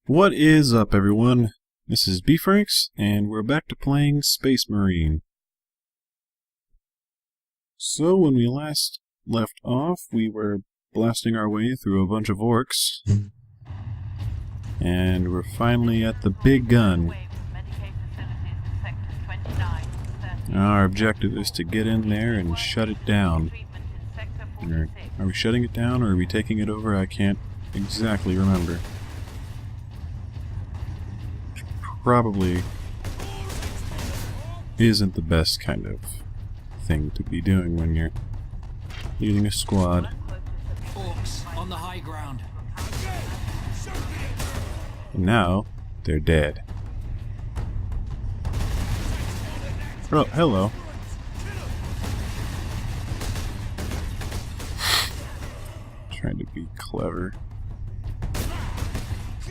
What is up, everyone? This is Bfranx, and we're back to playing Space Marine. So, when we last left off, we were blasting our way through a bunch of orcs, and we're finally at the big gun. Our objective is to get in there and shut it down. Are we shutting it down, or are we taking it over? I can't exactly remember. Probably isn't the best kind of thing to be doing when you're leading a squad. Orcs on the high ground. And now they're dead. Oh, hello. Trying to be clever.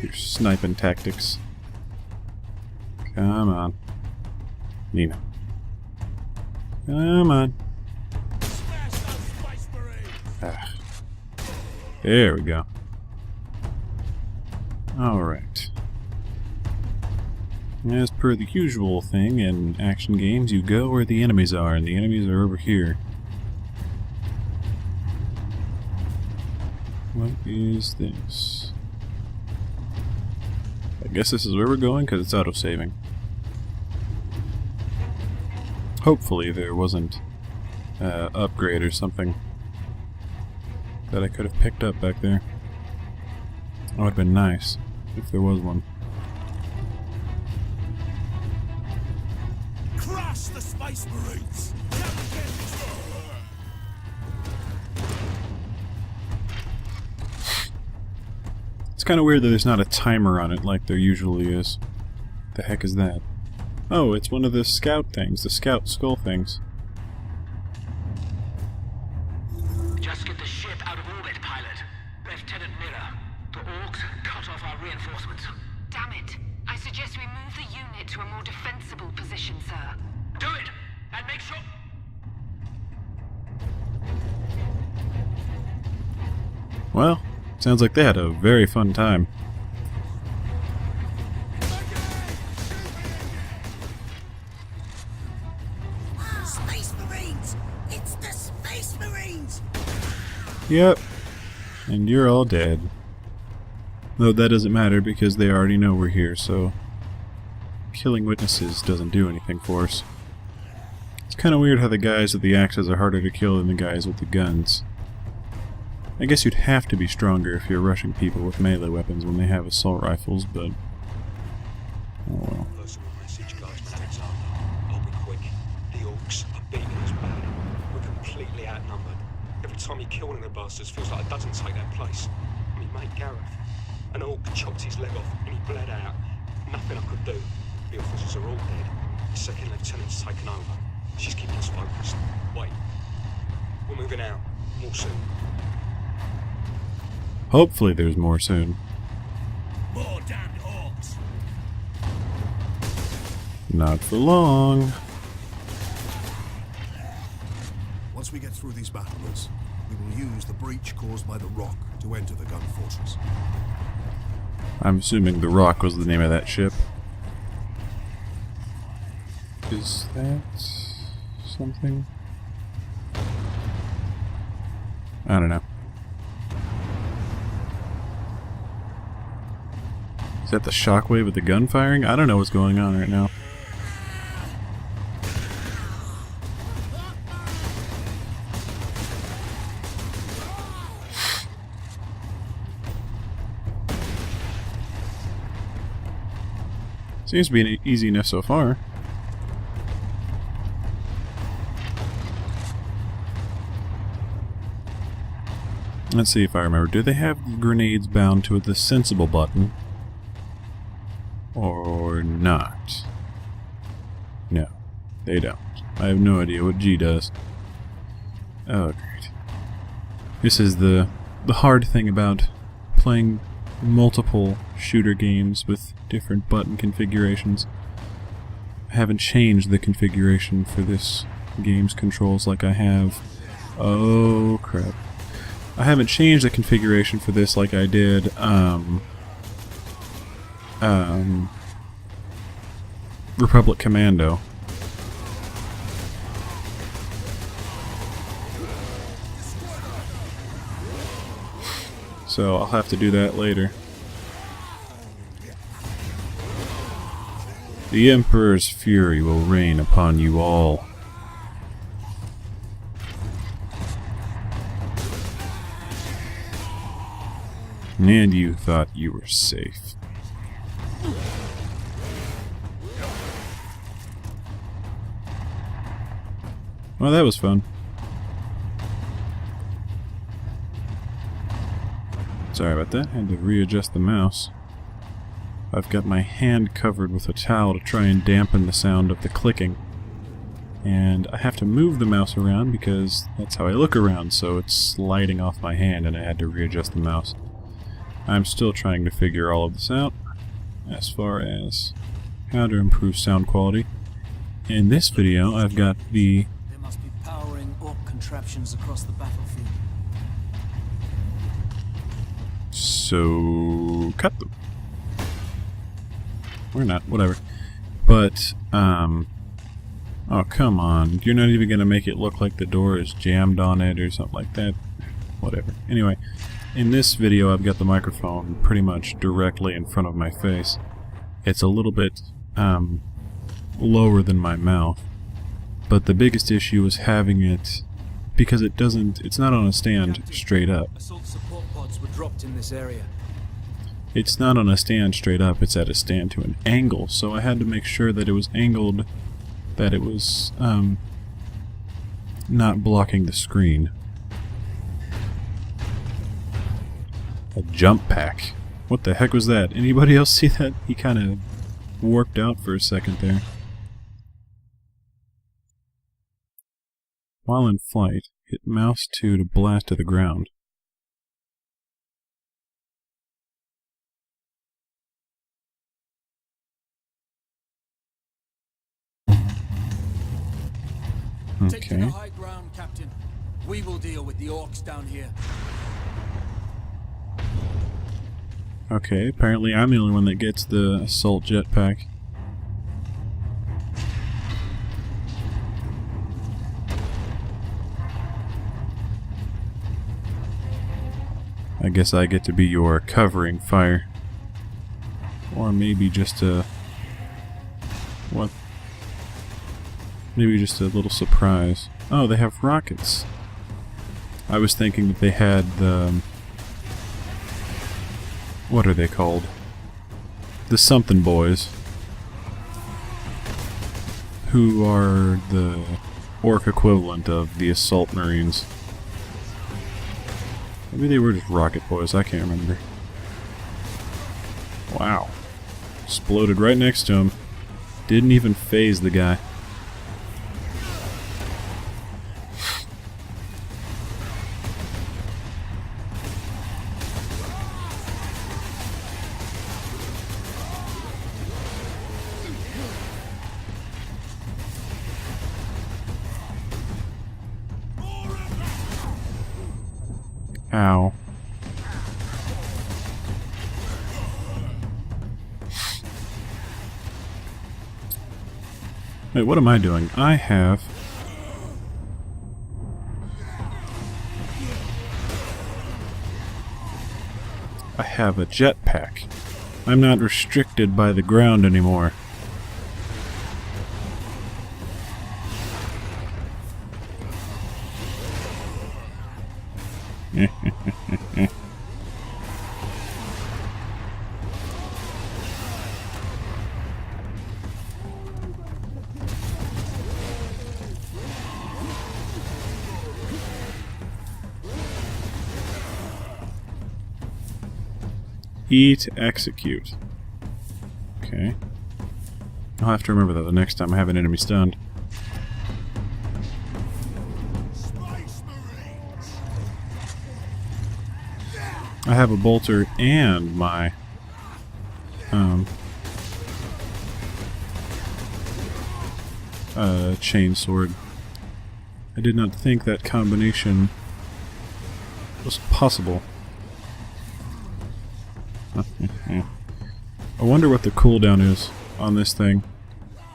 Your sniping tactics. Come on. Nina. Come on. Ah. There we go. Alright. As per the usual thing in action games, you go where the enemies are, and the enemies are over here. What is this? I guess this is where we're going because it's auto-saving. Hopefully there wasn't an upgrade or something that I could have picked up back there. That would have been nice if there was one. Crush the Space Marines! It's kind of weird that there's not a timer on it like there usually is. The heck is that? Oh, it's one of the scout things, the scout skull things. Just get the ship out of orbit, pilot. Lieutenant Miller, the Orcs cut off our reinforcements. Damn it. I suggest we move the unit to a more defensible position, sir. Do it! And make sure... Well, sounds like they had a very fun time. Space Marines! It's the Space Marines! Yep. And you're all dead. Though that doesn't matter because they already know we're here, so killing witnesses doesn't do anything for us. It's kind of weird how the guys with the axes are harder to kill than the guys with the guns. I guess you'd have to be stronger if you're rushing people with melee weapons when they have assault rifles, but... oh well. I'll be quick. The Orcs are beating us bad. We're completely outnumbered. Every time you kill one of the bastards feels like a dozen take their place. I mean, mate Gareth. An Orc chopped his leg off and he bled out. Nothing I could do. The officers are all dead. The second lieutenant's taken over. She's keeping us focused. Wait. We're moving out. More soon. Hopefully there's more soon. More damned Orcs! Not for long. Once we get through these battlements, we will use the breach caused by the rock to enter the gun fortress. I'm assuming the Rock was the name of that ship. Is that something? I don't know. Is that the shockwave of the gun firing? I don't know what's going on right now. Seems to be easy enough so far. Let's see if I remember. Do they have the grenades bound to the sensible button? Or not? No, they don't. I have no idea what G does. Oh, great. This is the hard thing about playing multiple shooter games with different button configurations. I haven't changed the configuration for this game's controls like I have... oh, crap. I haven't changed the configuration for this like I did Republic Commando. So I'll have to do that later. The Emperor's fury will rain upon you all. And you thought you were safe. Well, that was fun. Sorry about that. I had to readjust the mouse. I've got my hand covered with a towel to try and dampen the sound of the clicking. And I have to move the mouse around because that's how I look around, so it's sliding off my hand and I had to readjust the mouse. I'm still trying to figure all of this out as far as how to improve sound quality. In this video, I've got the... They must be powering Orc contraptions across the battlefield. So... cut them. Or not, whatever. But, oh, come on. You're not even going to make it look like the door is jammed on it or something like that. Whatever. Anyway, in this video I've got the microphone pretty much directly in front of my face. It's a little bit, lower than my mouth. But the biggest issue is having it, because it's not on a stand straight up. Assault support pods were dropped in this area. It's not on a stand straight up, it's at a stand to an angle, so I had to make sure that it was angled, that it was, not blocking the screen. A jump pack. What the heck was that? Anybody else see that? He kind of warped out for a second there. While in flight, hit mouse 2 to blast to the ground. Take to the Okay. high ground, Captain. We will deal with the Orcs down here. Okay, apparently I'm the only one that gets the assault jetpack. I guess I get to be your covering fire. Or maybe just a... what? Maybe just a little surprise. Oh, they have rockets. I was thinking that they had the... what are they called? The something boys. Who are the orc equivalent of the assault marines. Maybe they were just rocket boys, I can't remember. Wow. Exploded right next to him. Didn't even phase the guy. Ow. Wait, what am I doing? I have... a jetpack. I'm not restricted by the ground anymore. E to execute. Okay. I'll have to remember that the next time I have an enemy stunned. I have a bolter and my chainsword. I did not think that combination was possible. I wonder what the cooldown is on this thing.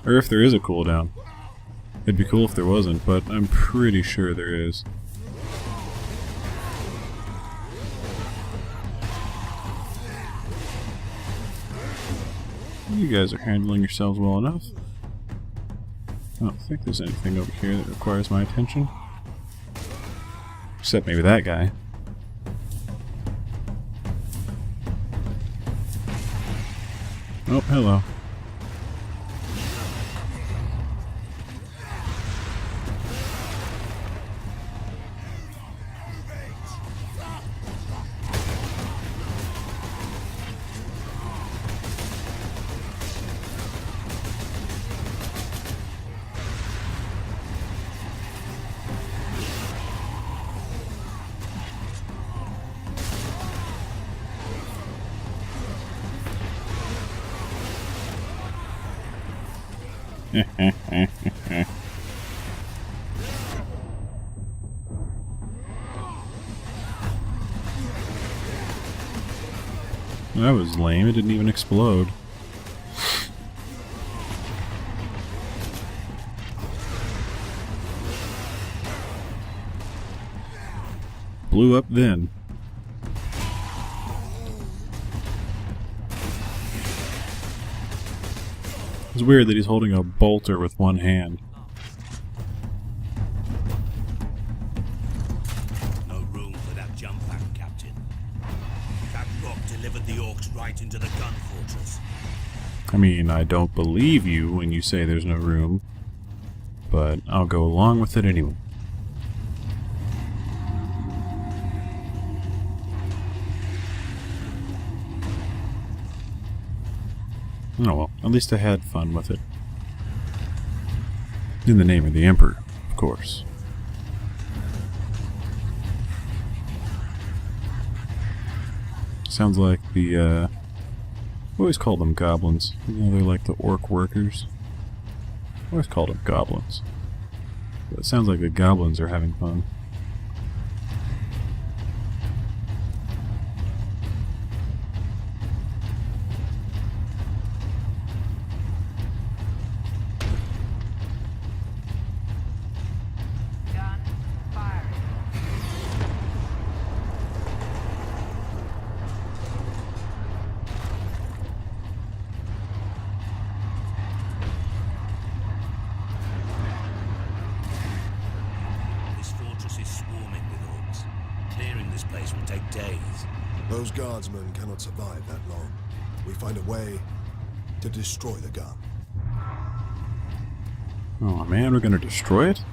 Or if there is a cooldown. It'd be cool if there wasn't, but I'm pretty sure there is. You guys are handling yourselves well enough. I don't think there's anything over here that requires my attention. Except maybe that guy. Oh, hello. That was lame, it didn't even explode. Blew up then. It's weird that he's holding a bolter with one hand. No room for that jump pack, Captain. That rock delivered the Orcs right into the gun fortress. I mean, I don't believe you when you say there's no room, but I'll go along with it anyway. Oh well, at least I had fun with it. In the name of the Emperor, of course. Sounds like the, I always call them goblins. You know, they're like the orc workers. I always called them goblins. But it sounds like the goblins are having fun. Gun firing. This fortress is swarming with Orcs. Clearing this place will take days. Those guardsmen cannot survive that long. We find a way to destroy the gun. Oh man, we're gonna destroy it?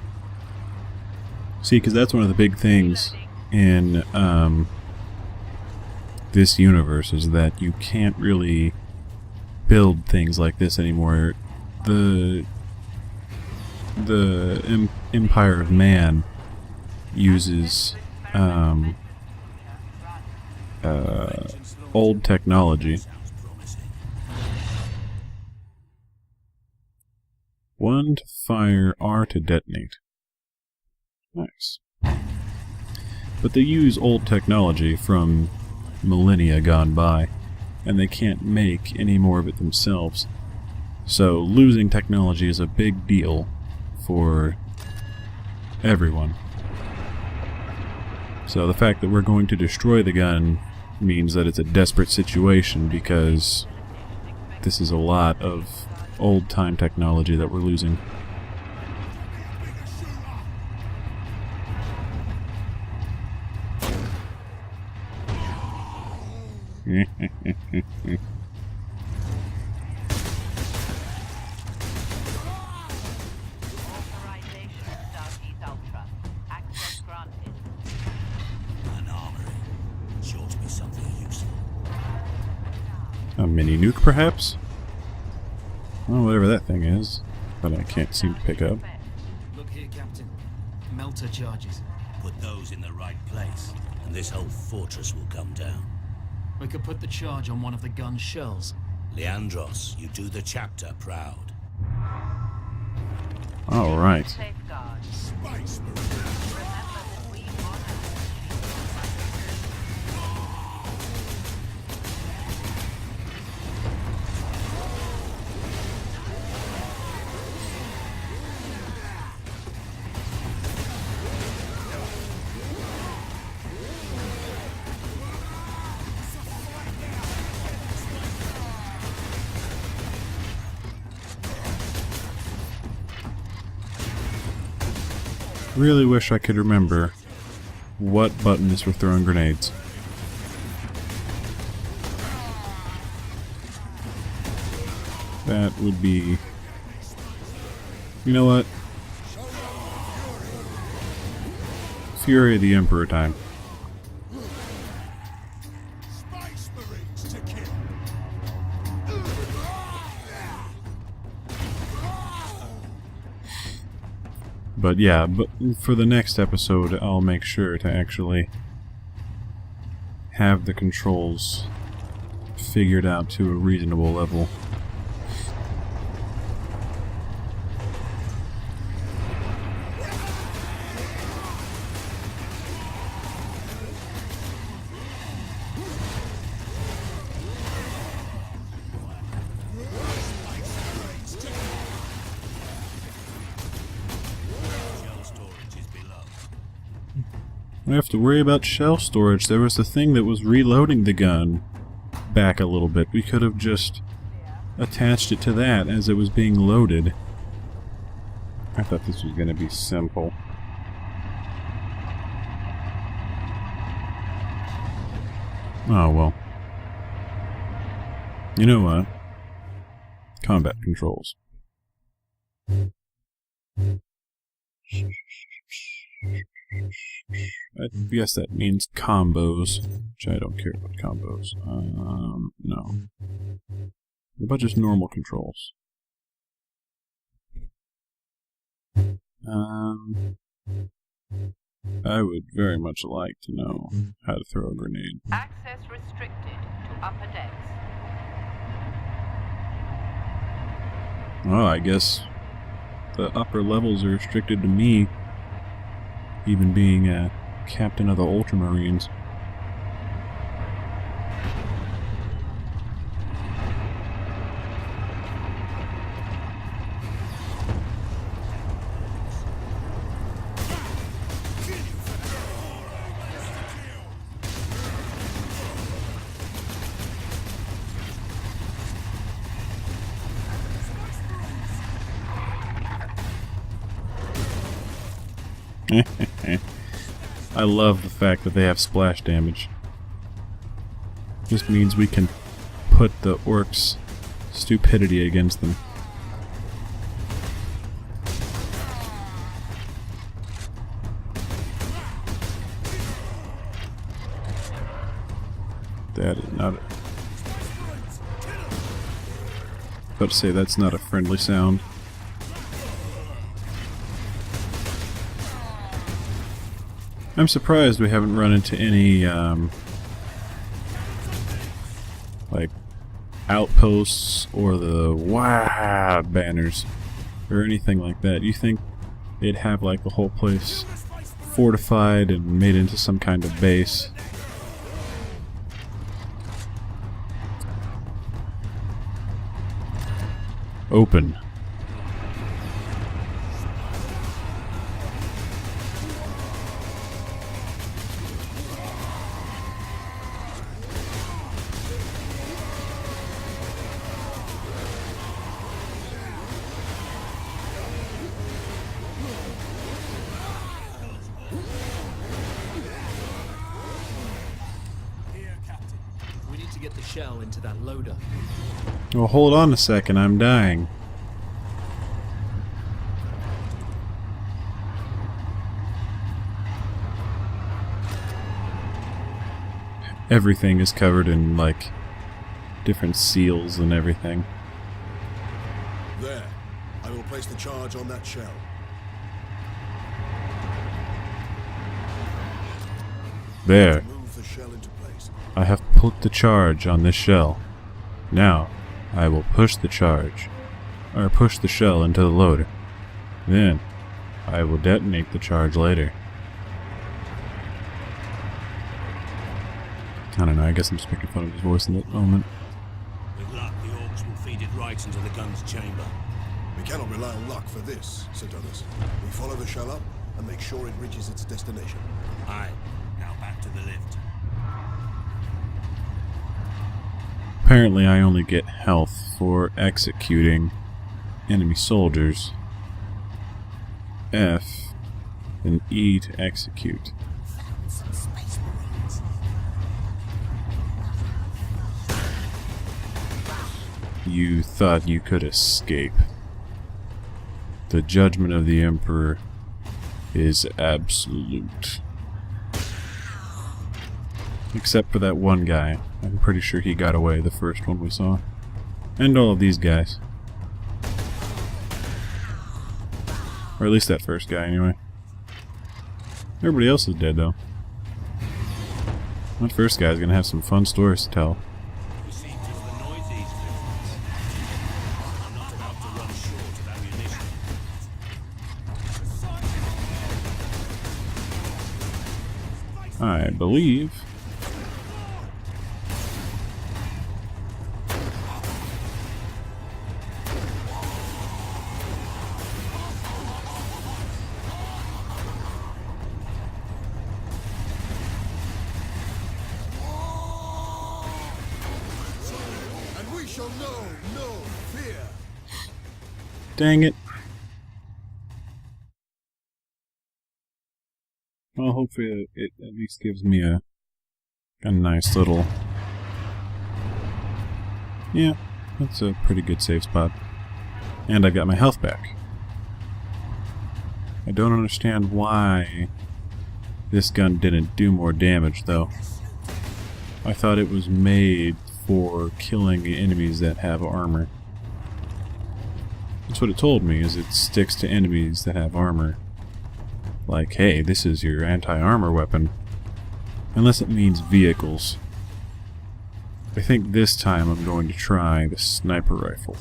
See, because that's one of the big things in this universe is that you can't really build things like this anymore. The Empire of Man uses old technology. Sounds promising. 1 to fire, R to detonate. Nice. But they use old technology from millennia gone by, and they can't make any more of it themselves. So losing technology is a big deal for everyone. So the fact that we're going to destroy the gun means that it's a desperate situation, because this is a lot of old-time technology that we're losing. Authorization Southeast Ultra. Access granted. An armory. Sure to be something useful. A mini nuke, perhaps? Well, whatever that thing is, but I can't seem to pick up. Look here, Captain. Melter charges. Put those in the right place, and this whole fortress will come down. We could put the charge on one of the gun's shells. Leandros, you do the chapter proud. Alright. Safeguard. Remember that we honor. Really wish I could remember what button is for throwing grenades. That would be... You know what? Fury of the Emperor time. Space Marines to kill. But yeah, but for the next episode, I'll make sure to actually have the controls figured out to a reasonable level. I don't have to worry about shell storage. There was a thing that was reloading the gun back a little bit. We could have just attached it to that as it was being loaded. I thought this was going to be simple. Oh well. You know what? Combat controls. I guess that means combos, which I don't care about combos. No. What about just normal controls? I would very much like to know how to throw a grenade. Access restricted to upper decks. Well, I guess the upper levels are restricted to me, even being a captain of the Ultramarines. I love the fact that they have splash damage. Just means we can put the orcs' stupidity against them. That is not a... About to say, that's not a friendly sound. I'm surprised we haven't run into any, like, outposts or the WAH banners or anything like that. You think they'd have, like, the whole place fortified and made into some kind of base? Open. Get the shell into that loader. Well, hold on a second, I'm dying. Everything is covered in, like, different seals and everything. There. I will place the charge on that shell. There. Move the shell into place. I have put the charge on this shell. Now, I will push the charge, or push the shell into the loader. Then, I will detonate the charge later. I don't know, I guess I'm just making fun of his voice in that moment. With luck, the Orcs will feed it right into the gun's chamber. We cannot rely on luck for this, said others. We follow the shell up and make sure it reaches its destination. Aye. Now back to the lift. Apparently I only get health for executing enemy soldiers. F Then E to execute. You thought you could escape. The judgment of the Emperor is absolute. Except for that one guy. I'm pretty sure he got away, the first one we saw. And all of these guys. Or at least that first guy, anyway. Everybody else is dead, though. That first guy's gonna have some fun stories to tell. You see, just the noise he's making. I'm not about to run short of ammunition. I believe. And we shall know no fear. Dang it. Well, hopefully it at least gives me a nice little... Yeah, that's a pretty good save spot. And I got my health back. I don't understand why this gun didn't do more damage, though. I thought it was made for killing enemies that have armor. That's what it told me, is it sticks to enemies that have armor. Like, hey, this is your anti-armor weapon. Unless it means vehicles. I think this time I'm going to try the sniper rifle.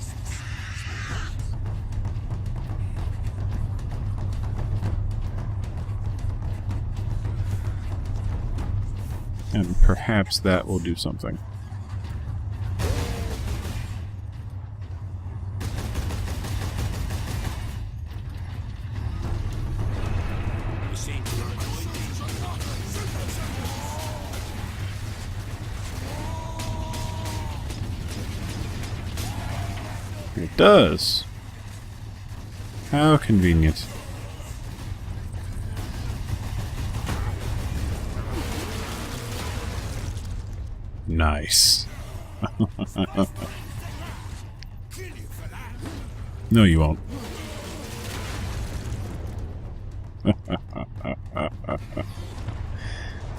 And perhaps that will do something. You seem to avoid these. It does. How convenient. Nice. No, you won't.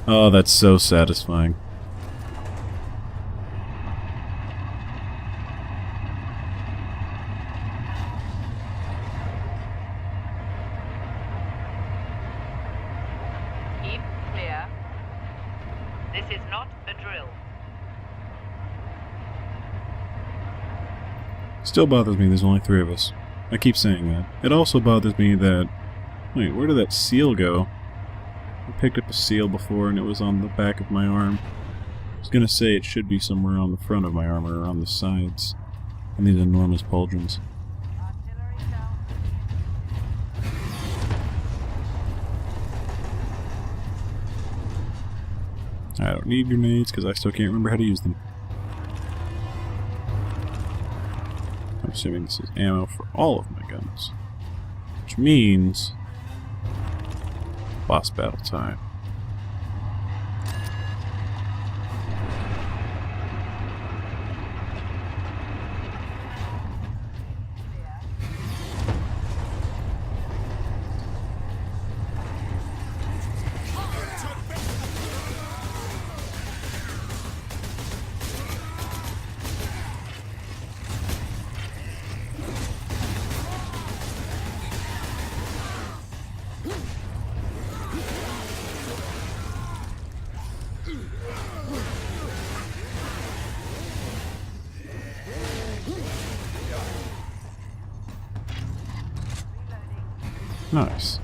Oh, that's so satisfying. Keep clear. This is not a drill. Still bothers me there's only 3 of us. I keep saying that. It also bothers me that... Wait, where did that seal go? I picked up a seal before and it was on the back of my arm. I was gonna say it should be somewhere on the front of my armor or on the sides. And these enormous pauldrons. I don't need grenades because I still can't remember how to use them. I'm assuming this is ammo for all of my guns. Which means... boss battle time. Nice.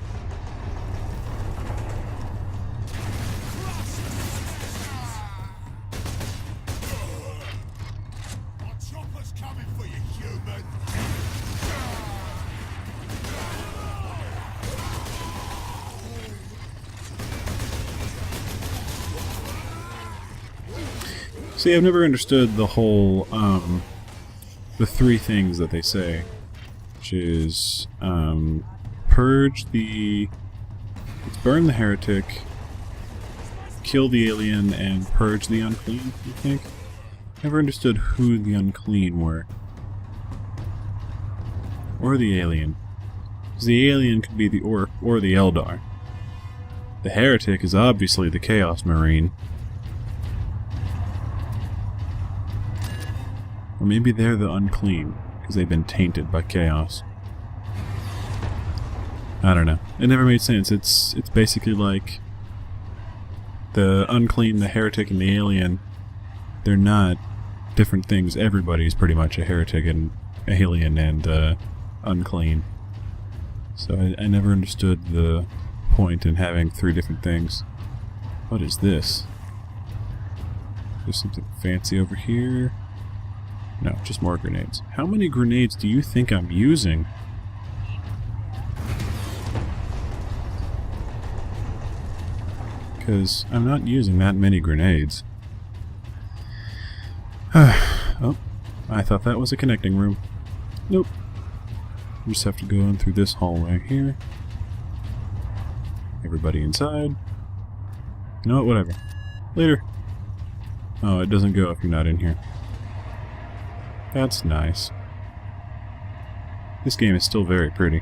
Our chopper's coming for you, human. See, I've never understood the whole, the 3 things that they say. Which is, purge the burn the heretic, kill the alien, and purge the unclean, I think? Never understood who the unclean were. Or the alien. Because the alien could be the Orc or the Eldar. The heretic is obviously the Chaos Marine. Or maybe they're the unclean, because they've been tainted by chaos. I don't know. It never made sense. It's basically like the unclean, the heretic, and the alien. They're not different things. Everybody's pretty much a heretic and alien and unclean. So I never understood the point in having 3 different things. What is this? There's something fancy over here. No, just more grenades. How many grenades do you think I'm using? Because I'm not using that many grenades. Oh, I thought that was a connecting room. Nope. We just have to go in through this hallway here. Everybody inside. You know what, whatever. Later. Oh, it doesn't go if you're not in here. That's nice. This game is still very pretty.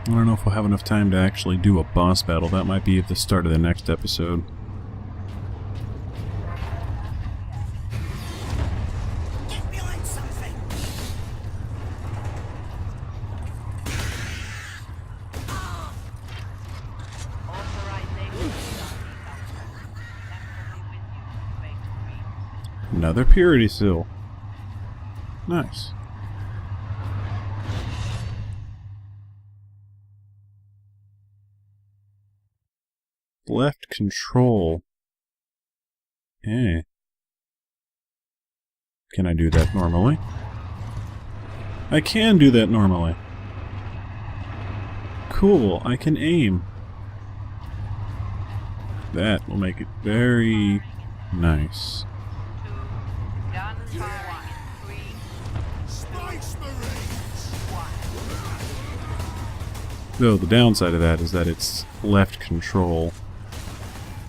I don't know if we'll have enough time to actually do a boss battle. That might be at the start of the next episode. Get behind something! Another purity seal. Nice. Left control. Eh. Can I do that normally? I can do that normally. Cool, I can aim. That will make it very nice. Though the downside of that is that it's left control.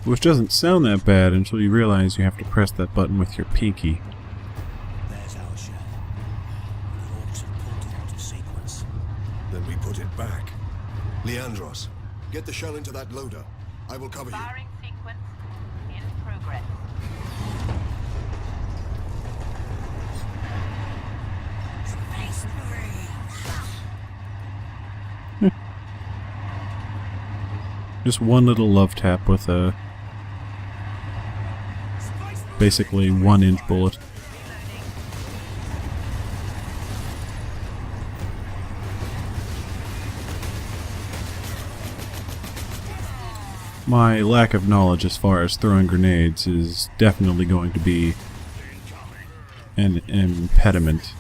Which doesn't sound that bad until you realize you have to press that button with your pinky. There's our shell. The Orcs have pulled it out of sequence. Then we put it back. Leandros, get the shell into that loader. I will cover you. Firing sequence in progress. Space Marines! Just one little love tap with a basically 1-inch bullet. My lack of knowledge as far as throwing grenades is definitely going to be an impediment.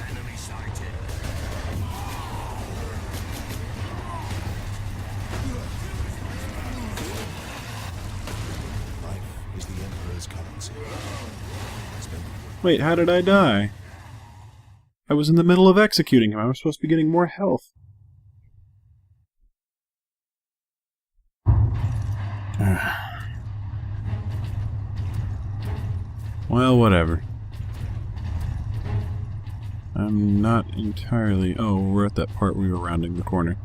Enemy sighted. Life is the Emperor's currency. Wait, how did I die? I was in the middle of executing him. I was supposed to be getting more health. Well, whatever. I'm not entirely... Oh, we're at that part where we were rounding the corner.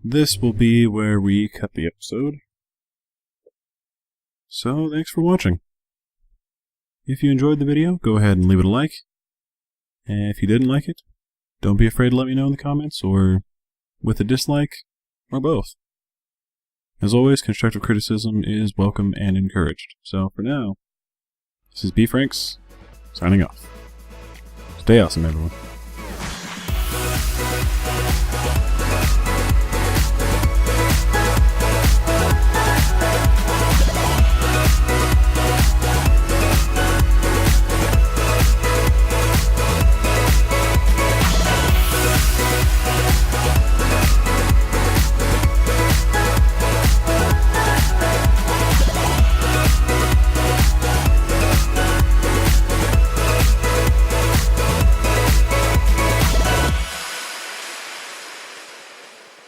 This will be where we cut the episode. So, thanks for watching. If you enjoyed the video, go ahead and leave it a like. And if you didn't like it, don't be afraid to let me know in the comments, or with a dislike, or both. As always, constructive criticism is welcome and encouraged. So, for now, this is Bfranx, signing off. Stay awesome, everyone.